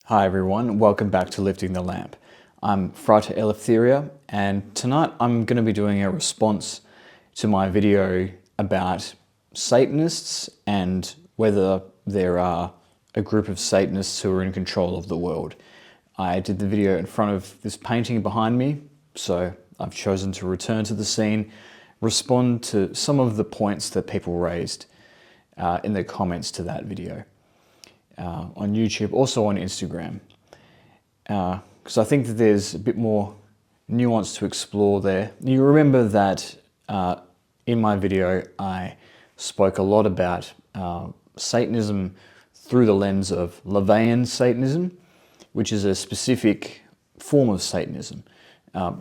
Hi everyone, welcome back to Lifting the Lamp. I'm Frater Eleftheria, and tonight I'm going to be doing a response to my video about Satanists and whether there are a group of Satanists who are in control of the world. I did the video in front of this painting behind me, so I've chosen to return to the scene, respond to some of the points that people raised in the comments to that video. On YouTube, also on Instagram, because I think that there's a bit more nuance to explore there. You remember that in my video I spoke a lot about Satanism through the lens of LaVeyan Satanism, which is a specific form of Satanism,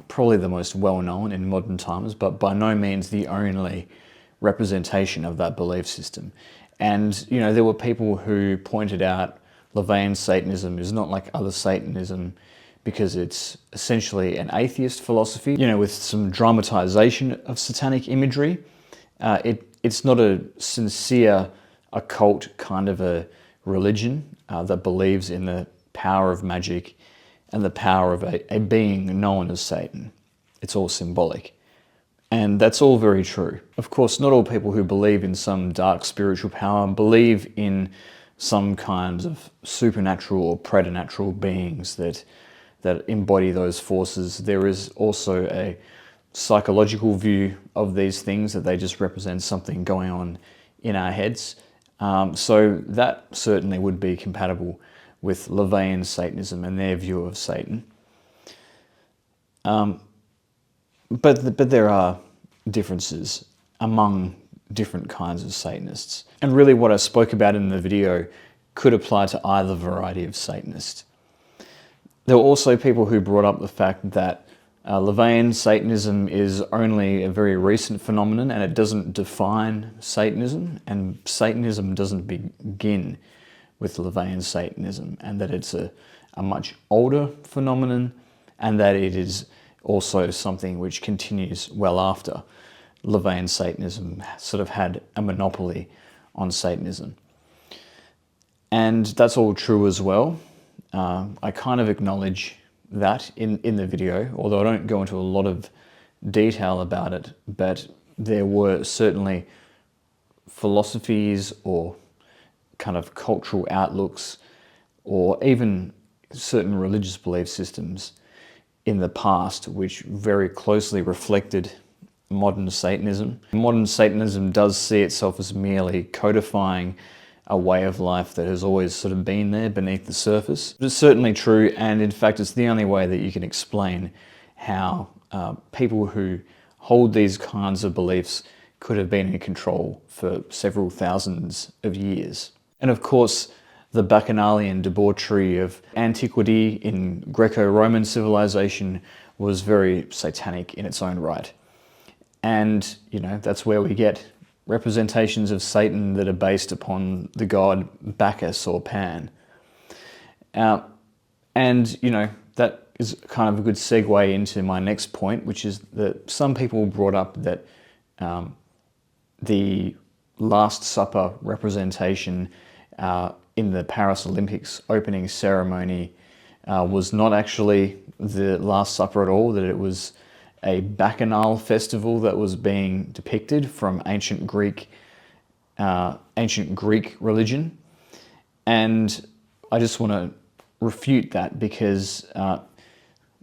probably the most well-known in modern times, but by no means the only representation of that belief system. And, you know, there were people who pointed out LaVeyan Satanism is not like other Satanism because it's essentially an atheist philosophy, you know, with some dramatization of satanic imagery. It's not a sincere occult kind of a religion that believes in the power of magic and the power of a being known as Satan. It's all symbolic. And that's all very true. Of course, not all people who believe in some dark spiritual power believe in some kinds of supernatural or preternatural beings that embody those forces. There is also a psychological view of these things, that they just represent something going on in our heads. So that certainly would be compatible with LaVeyan Satanism and their view of Satan. But there are differences among different kinds of Satanists. And really what I spoke about in the video could apply to either variety of Satanist. There were also people who brought up the fact that LaVeyan Satanism is only a very recent phenomenon and it doesn't define Satanism, and Satanism doesn't begin with LaVeyan Satanism, and that it's a much older phenomenon, and that it is also something which continues well after LaVeyan Satanism sort of had a monopoly on Satanism. And that's all true as well. I kind of acknowledge that in the video, although I don't go into a lot of detail about it, but there were certainly philosophies or kind of cultural outlooks or even certain religious belief systems in the past which very closely reflected modern Satanism. Modern Satanism does see itself as merely codifying a way of life that has always sort of been there beneath the surface. But it's certainly true, and in fact it's the only way that you can explain how people who hold these kinds of beliefs could have been in control for several thousands of years. And of course, the bacchanalian debauchery of antiquity in Greco-Roman civilization was very satanic in its own right. And, you know, that's where we get representations of Satan that are based upon the god Bacchus or Pan. And, you know, that is kind of a good segue into my next point, which is that some people brought up that the Last Supper representation in the Paris Olympics opening ceremony was not actually the Last Supper at all, that it was a bacchanal festival that was being depicted from ancient Greek religion. And I just want to refute that because,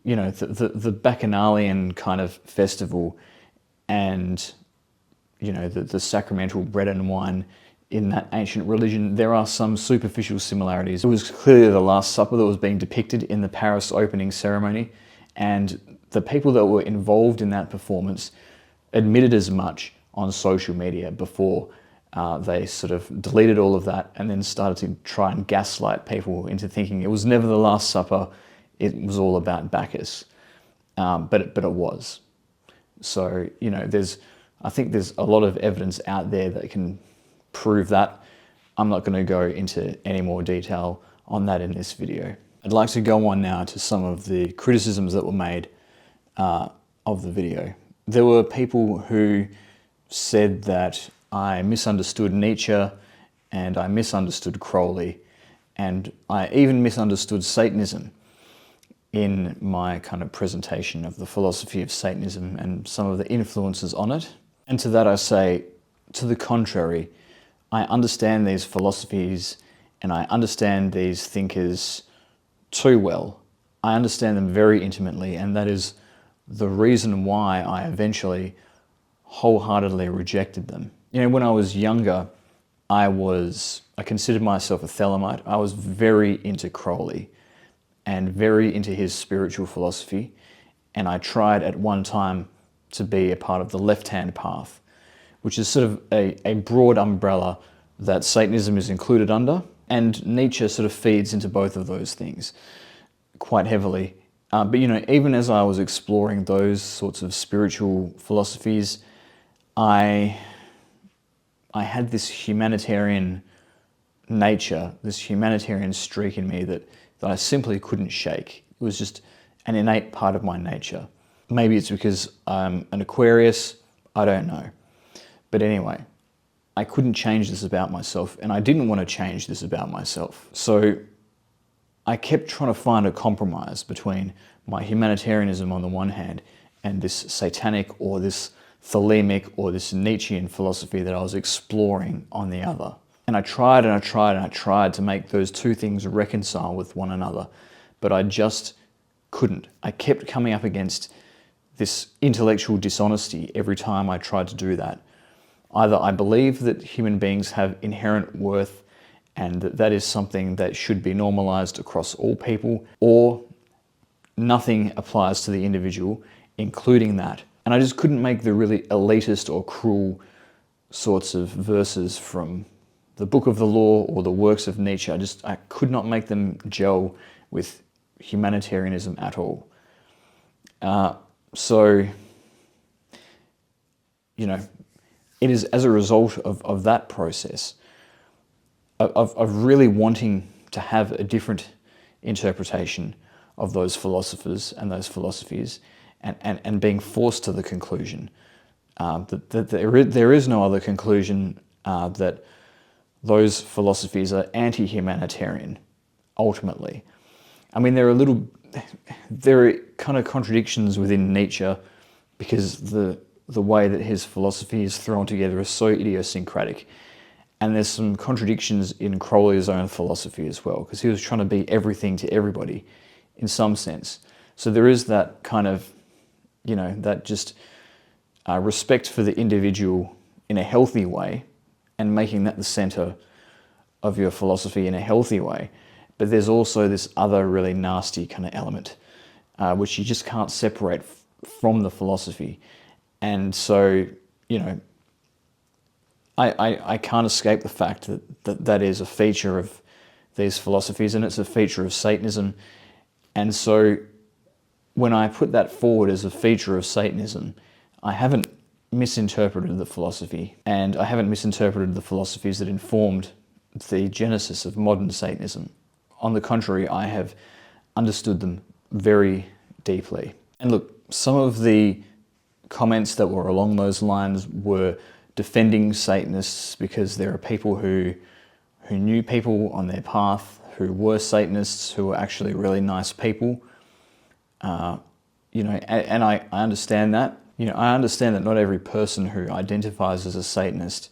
you know, the bacchanalian kind of festival and, you know, the sacramental bread and wine in that ancient religion, there are some superficial similarities. It was clearly the Last Supper that was being depicted in the Paris opening ceremony, and the people that were involved in that performance admitted as much on social media before they sort of deleted all of that and then started to try and gaslight people into thinking it was never the Last Supper, it was all about Bacchus. But it was. So, you know, I think there's a lot of evidence out there that can prove that. I'm not going to go into any more detail on that in this video. I'd like to go on now to some of the criticisms that were made of the video. There were people who said that I misunderstood Nietzsche and I misunderstood Crowley And I even misunderstood Satanism in my kind of presentation of the philosophy of Satanism and some of the influences on it. And to that I say, to the contrary, I understand these philosophies and I understand these thinkers too well. I understand them very intimately, and that is the reason why I eventually wholeheartedly rejected them. You know, when I was younger, I considered myself a Thelemite. I was very into Crowley and very into his spiritual philosophy. And I tried at one time to be a part of the left-hand path, which is sort of a broad umbrella that Satanism is included under. And Nietzsche sort of feeds into both of those things quite heavily. But you know, even as I was exploring those sorts of spiritual philosophies, I had this humanitarian nature, this humanitarian streak in me that I simply couldn't shake. It was just an innate part of my nature. Maybe it's because I'm an Aquarius, I don't know. But anyway, I couldn't change this about myself, and I didn't want to change this about myself. So I kept trying to find a compromise between my humanitarianism on the one hand and this satanic or this thelemic or this Nietzschean philosophy that I was exploring on the other. And I tried and I tried and I tried to make those two things reconcile with one another, but I just couldn't. I kept coming up against this intellectual dishonesty every time I tried to do that. Either I believe that human beings have inherent worth and that is something that should be normalized across all people, or nothing applies to the individual, including that. And I just couldn't make the really elitist or cruel sorts of verses from the Book of the Law or the works of Nietzsche. I could not make them gel with humanitarianism at all. So, you know, it is as a result of that process, of really wanting to have a different interpretation of those philosophers and those philosophies, and being forced to the conclusion that there is no other conclusion, that those philosophies are anti-humanitarian, ultimately. I mean, there are kind of contradictions within Nietzsche, because the way that his philosophy is thrown together is so idiosyncratic. And there's some contradictions in Crowley's own philosophy as well, because he was trying to be everything to everybody in some sense. So there is that kind of, you know, that just respect for the individual in a healthy way, and making that the center of your philosophy in a healthy way. But there's also this other really nasty kind of element, which you just can't separate from the philosophy. And so, you know, I can't escape the fact that is a feature of these philosophies, and it's a feature of Satanism. And so when I put that forward as a feature of Satanism, I haven't misinterpreted the philosophy, and I haven't misinterpreted the philosophies that informed the genesis of modern Satanism. On the contrary, I have understood them very deeply. And look, some of the comments that were along those lines were defending Satanists, because there are people who knew people on their path who were Satanists, who were actually really nice people. You know, and I understand that. You know, I understand that not every person who identifies as a Satanist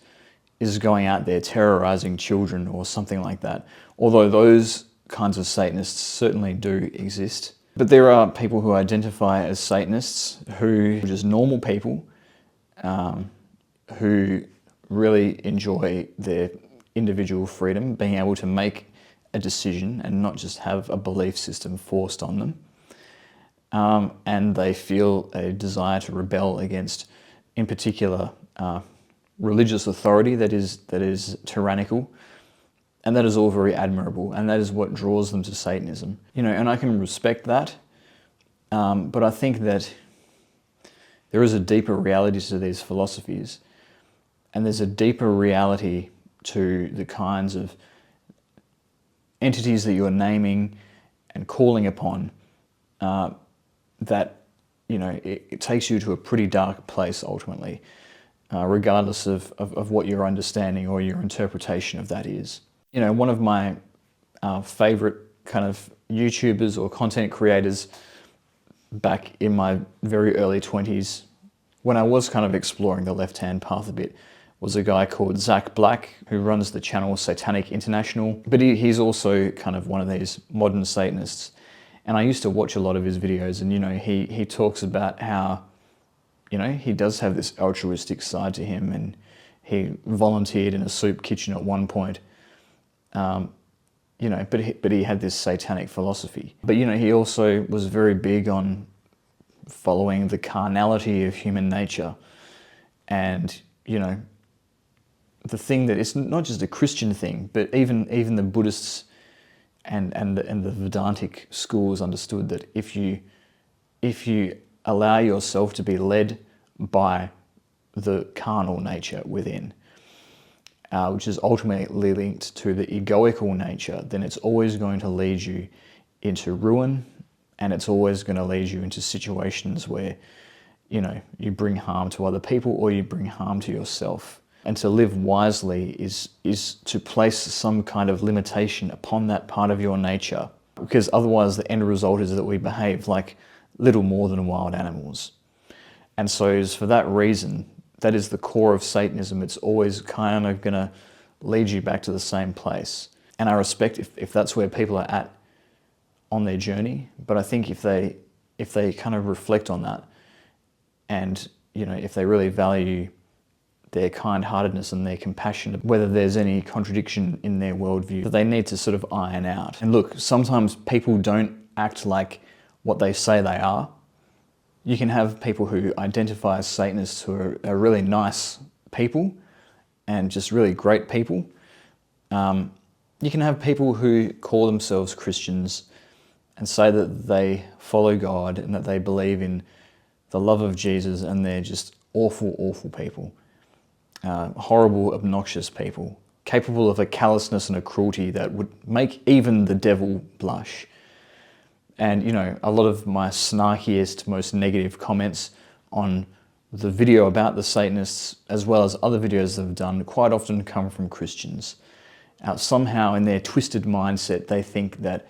is going out there terrorizing children or something like that, although those kinds of Satanists certainly do exist. But there are people who identify as Satanists who are just normal people, who really enjoy their individual freedom, being able to make a decision and not just have a belief system forced on them. And they feel a desire to rebel against, in particular, religious authority that is tyrannical. And that is all very admirable, and that is what draws them to Satanism. You know, and I can respect that, but I think that there is a deeper reality to these philosophies, and there's a deeper reality to the kinds of entities that you're naming and calling upon, that, you know, it takes you to a pretty dark place ultimately, regardless of what your understanding or your interpretation of that is. You know, one of my favorite kind of YouTubers or content creators back in my very early 20s, when I was kind of exploring the left-hand path a bit, was a guy called Zach Black, who runs the channel Satanic International. But he's also kind of one of these modern Satanists. And I used to watch a lot of his videos, and, you know, he talks about how, you know, he does have this altruistic side to him, and he volunteered in a soup kitchen at one point. You know, but he had this satanic philosophy. But, you know, he also was very big on following the carnality of human nature. And, you know, the thing that it's not just a Christian thing, but even the Buddhists and the Vedantic schools understood that if you allow yourself to be led by the carnal nature within, which is ultimately linked to the egoical nature, then it's always going to lead you into ruin, and it's always going to lead you into situations where, you know, you bring harm to other people or you bring harm to yourself. And to live wisely is to place some kind of limitation upon that part of your nature, because otherwise the end result is that we behave like little more than wild animals. And so it's for that reason, that is the core of Satanism. It's always kind of going to lead you back to the same place. And I respect if that's where people are at on their journey, but I think if they kind of reflect on that, and, you know, if they really value their kind-heartedness and their compassion, whether there's any contradiction in their worldview that they need to sort of iron out. And look, sometimes people don't act like what they say they are. You can have people who identify as Satanists who are really nice people and just really great people. You can have people who call themselves Christians and say that they follow God and that they believe in the love of Jesus, and they're just awful, awful people. Horrible, obnoxious people, capable of a callousness and a cruelty that would make even the devil blush. And, you know, a lot of my snarkiest, most negative comments on the video about the Satanists, as well as other videos that I've done, quite often come from Christians. Somehow in their twisted mindset, they think that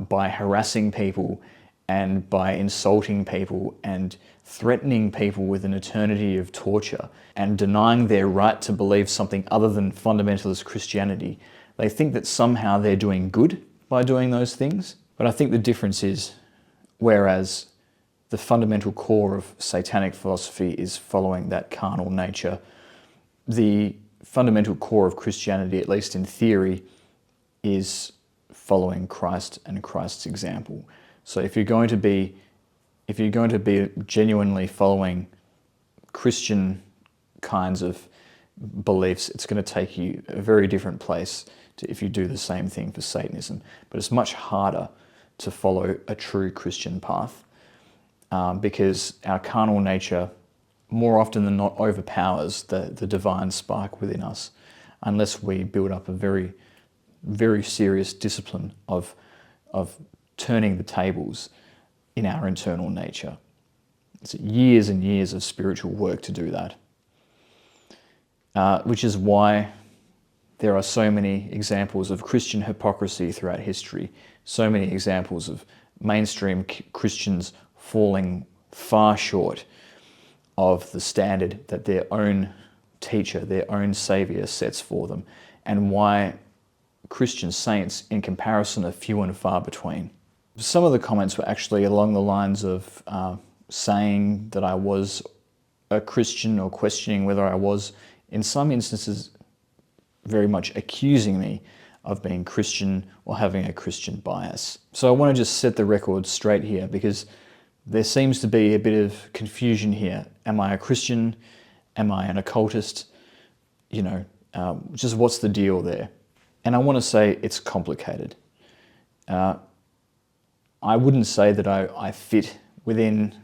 by harassing people and by insulting people and threatening people with an eternity of torture and denying their right to believe something other than fundamentalist Christianity, they think that somehow they're doing good by doing those things. But I think the difference is, whereas the fundamental core of satanic philosophy is following that carnal nature, the fundamental core of Christianity, at least in theory, is following Christ and Christ's example. So if you're going to be genuinely following Christian kinds of beliefs, it's going to take you a very different place to if you do the same thing for Satanism. But it's much harder to follow a true Christian path because our carnal nature more often than not overpowers the divine spark within us, unless we build up a very, very serious discipline of turning the tables in our internal nature. It's years and years of spiritual work to do that, which is why there are so many examples of Christian hypocrisy throughout history, so many examples of mainstream Christians falling far short of the standard that their own teacher, their own saviour sets for them, and why Christian saints in comparison are few and far between. Some of the comments were actually along the lines of saying that I was a Christian or questioning whether I was, in some instances, very much accusing me of being Christian or having a Christian bias. So I want to just set the record straight here, because there seems to be a bit of confusion here. Am I a Christian? Am I an occultist? You know, just what's the deal there? And I want to say it's complicated. I wouldn't say that I fit within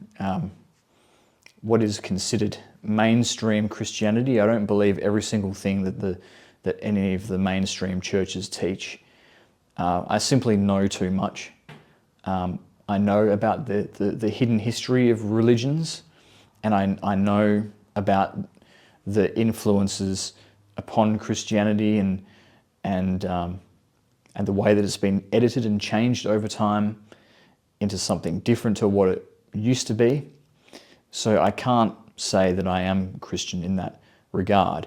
what is considered mainstream Christianity. I don't believe every single thing that any of the mainstream churches teach. I simply know too much. I know about the hidden history of religions, and I know about the influences upon Christianity and and the way that it's been edited and changed over time into something different to what it used to be. So I can't say that I am Christian in that regard,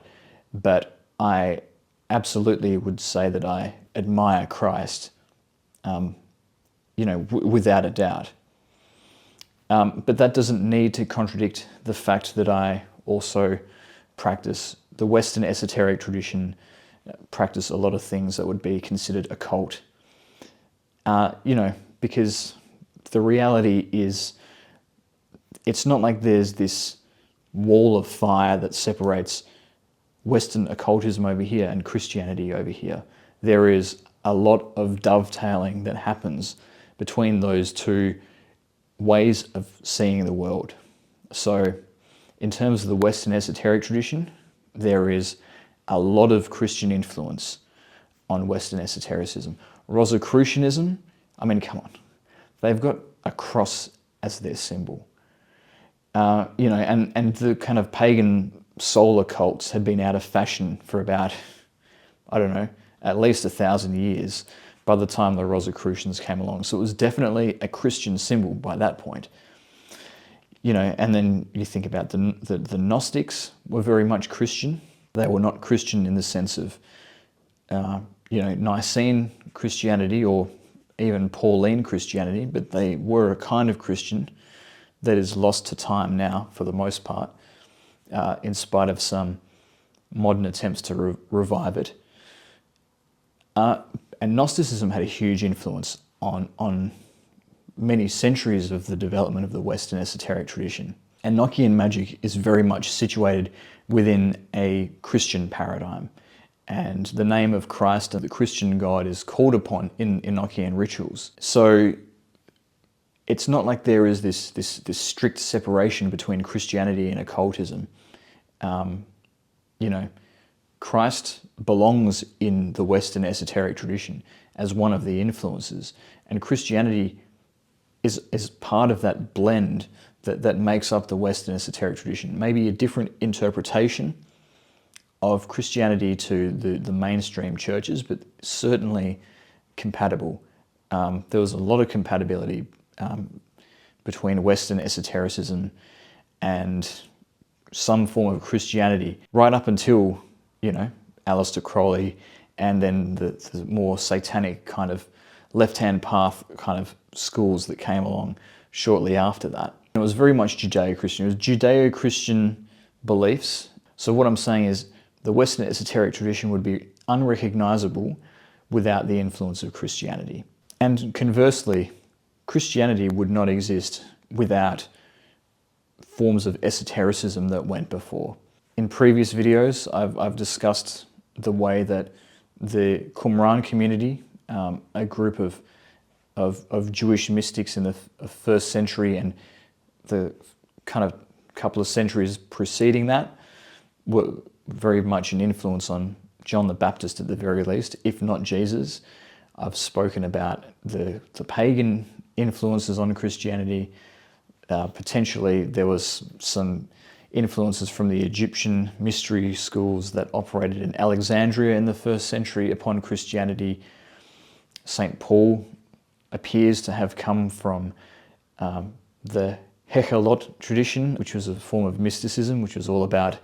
but I absolutely would say that I admire Christ, without a doubt. But that doesn't need to contradict the fact that I also practice the Western esoteric tradition, practice a lot of things that would be considered occult. Because the reality is, it's not like there's this wall of fire that separates Western occultism over here and Christianity over here. There is a lot of dovetailing that happens between those two ways of seeing the world. So in terms of the Western esoteric tradition, there is a lot of Christian influence on Western esotericism. Rosicrucianism, I mean, come on. They've got a cross as their symbol. And the kind of pagan solar cults had been out of fashion for about, at least 1,000 years by the time the Rosicrucians came along. So it was definitely a Christian symbol by that point. And then you think about the Gnostics were very much Christian. They were not Christian in the sense of, Nicene Christianity or even Pauline Christianity, but they were a kind of Christian that is lost to time now for the most part, in spite of some modern attempts to revive it. And Gnosticism had a huge influence on many centuries of the development of the Western esoteric tradition. Enochian magic is very much situated within a Christian paradigm, and the name of Christ and the Christian God is called upon in Enochian rituals. So it's not like there is this strict separation between Christianity and occultism. Christ belongs in the Western esoteric tradition as one of the influences, and Christianity is part of that blend that makes up the Western esoteric tradition. Maybe a different interpretation of Christianity to the mainstream churches, but certainly compatible. There was a lot of compatibility between Western esotericism and some form of Christianity, right up until, Aleister Crowley, and then the more satanic kind of left-hand path kind of schools that came along shortly after that. It was very much Judeo-Christian. It was Judeo-Christian beliefs. So what I'm saying is the Western esoteric tradition would be unrecognizable without the influence of Christianity. And conversely, Christianity would not exist without forms of esotericism that went before. In previous videos, I've discussed the way that the Qumran community, a group of Jewish mystics in the first century and the kind of couple of centuries preceding that, were very much an influence on John the Baptist at the very least, if not Jesus. I've spoken about the pagan influences on Christianity. Potentially there was some influences from the Egyptian mystery schools that operated in Alexandria in the first century upon Christianity. St. Paul appears to have come from the Hechelot tradition, which was a form of mysticism, which was all about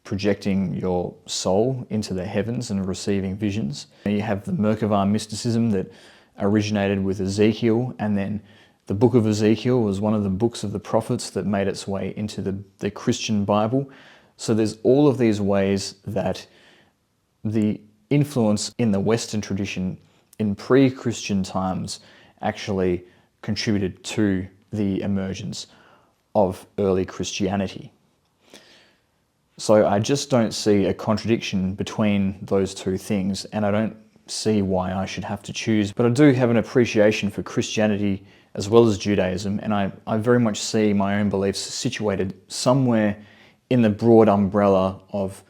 projecting your soul into the heavens and receiving visions. You have the Merkabah mysticism that originated with Ezekiel, and then the book of Ezekiel was one of the books of the prophets that made its way into the Christian Bible. So there's all of these ways that the influence in the Western tradition in pre-Christian times actually contributed to the emergence of early Christianity. So I just don't see a contradiction between those two things, and I don't see why I should have to choose. But I do have an appreciation for Christianity as well as Judaism, and I very much see my own beliefs situated somewhere in the broad umbrella of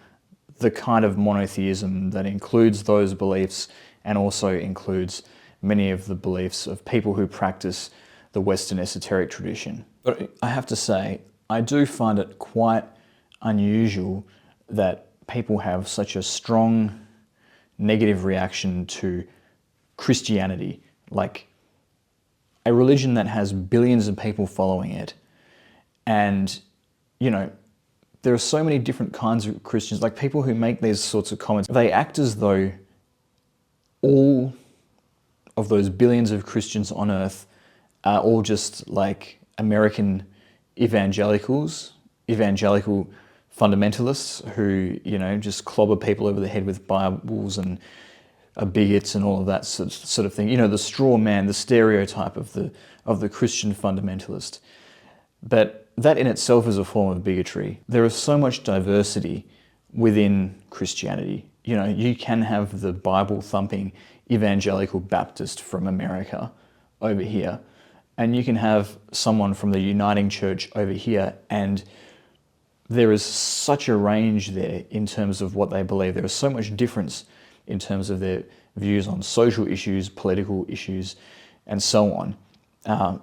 the kind of monotheism that includes those beliefs and also includes many of the beliefs of people who practice the Western esoteric tradition. But I have to say, I do find it quite unusual that people have such a strong negative reaction to Christianity, like a religion that has billions of people following it. And, you know, there are so many different kinds of Christians, like people who make these sorts of comments, they act as though all of those billions of Christians on earth are all just like American evangelical fundamentalists who, you know, just clobber people over the head with Bibles and are bigots and all of that sort of thing. You know, the straw man, the stereotype of the Christian fundamentalist. But that in itself is a form of bigotry. There is so much diversity within Christianity. You know, you can have the Bible-thumping evangelical Baptist from America over here, and you can have someone from the Uniting Church over here, and there is such a range there in terms of what they believe. There is so much difference in terms of their views on social issues, political issues, and so on.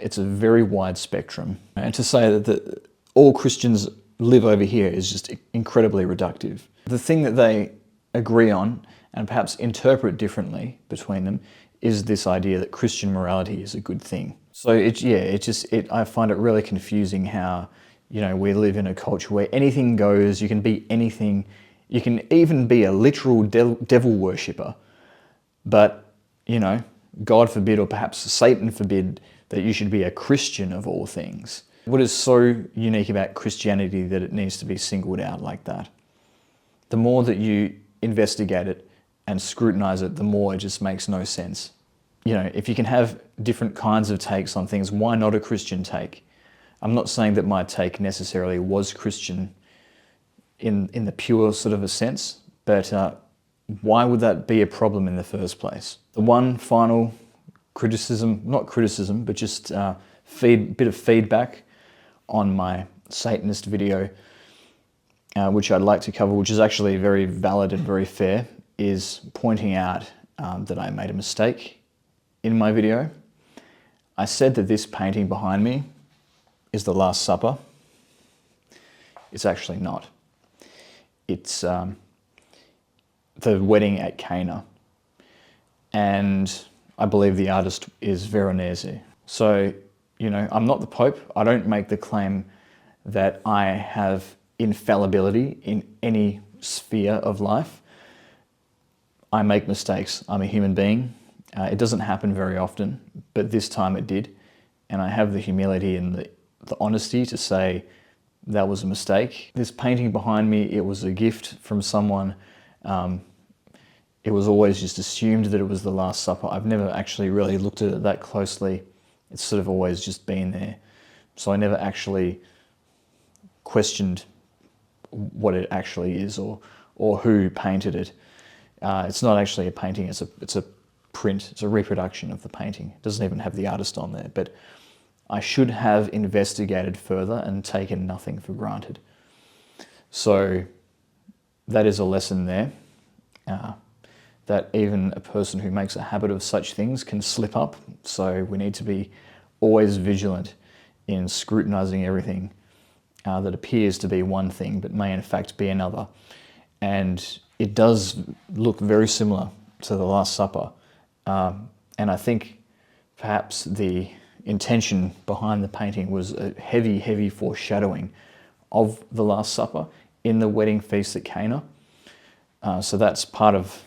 It's a very wide spectrum. And to say that all Christians live over here is just incredibly reductive. The thing that they agree on, and perhaps interpret differently between them, is this idea that Christian morality is a good thing. So I find it really confusing how, you know, we live in a culture where anything goes, you can be anything, you can even be a literal devil worshipper, but, you know, God forbid, or perhaps Satan forbid, that you should be a Christian of all things. What is so unique about Christianity that it needs to be singled out like that? The more that you investigate it and scrutinize it, the more it just makes no sense. You know, if you can have different kinds of takes on things, why not a Christian take? I'm not saying that my take necessarily was Christian in the pure sort of a sense, but why would that be a problem in the first place? The one final criticism, not criticism, but just bit of feedback on my Satanist video, which I'd like to cover, which is actually very valid and very fair, is pointing out that I made a mistake in my video. I said that this painting behind me is the Last Supper. It's actually not. It's the wedding at Cana. And I believe the artist is Veronese. So, you know, I'm not the Pope. I don't make the claim that I have infallibility in any sphere of life. I make mistakes. I'm a human being. It doesn't happen very often, but this time it did. And I have the humility and the honesty to say that was a mistake. This painting behind me, it was a gift from someone. It was always just assumed that it was the Last Supper. I've never actually really looked at it that closely. It's sort of always just been there. So I never actually questioned what it actually is or who painted it. It's not actually a painting, it's a print, it's a reproduction of the painting. It doesn't even have the artist on there, but I should have investigated further and taken nothing for granted. So that is a lesson there. That even a person who makes a habit of such things can slip up. So we need to be always vigilant in scrutinizing everything that appears to be one thing but may in fact be another. And it does look very similar to the Last Supper. And I think perhaps the intention behind the painting was a heavy foreshadowing of the Last Supper in the wedding feast at Cana. So that's part of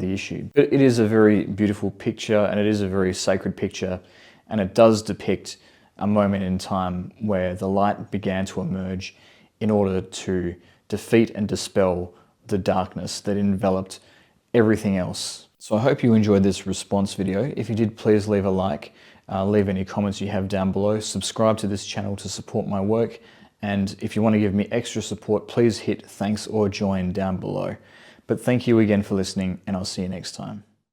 the issue. But it is a very beautiful picture, and it is a very sacred picture, and it does depict a moment in time where the light began to emerge in order to defeat and dispel the darkness that enveloped everything else. So I hope you enjoyed this response video. If you did, please leave a like, leave any comments you have down below, subscribe to this channel to support my work, and if you want to give me extra support, please hit thanks or join down below. But thank you again for listening, and I'll see you next time.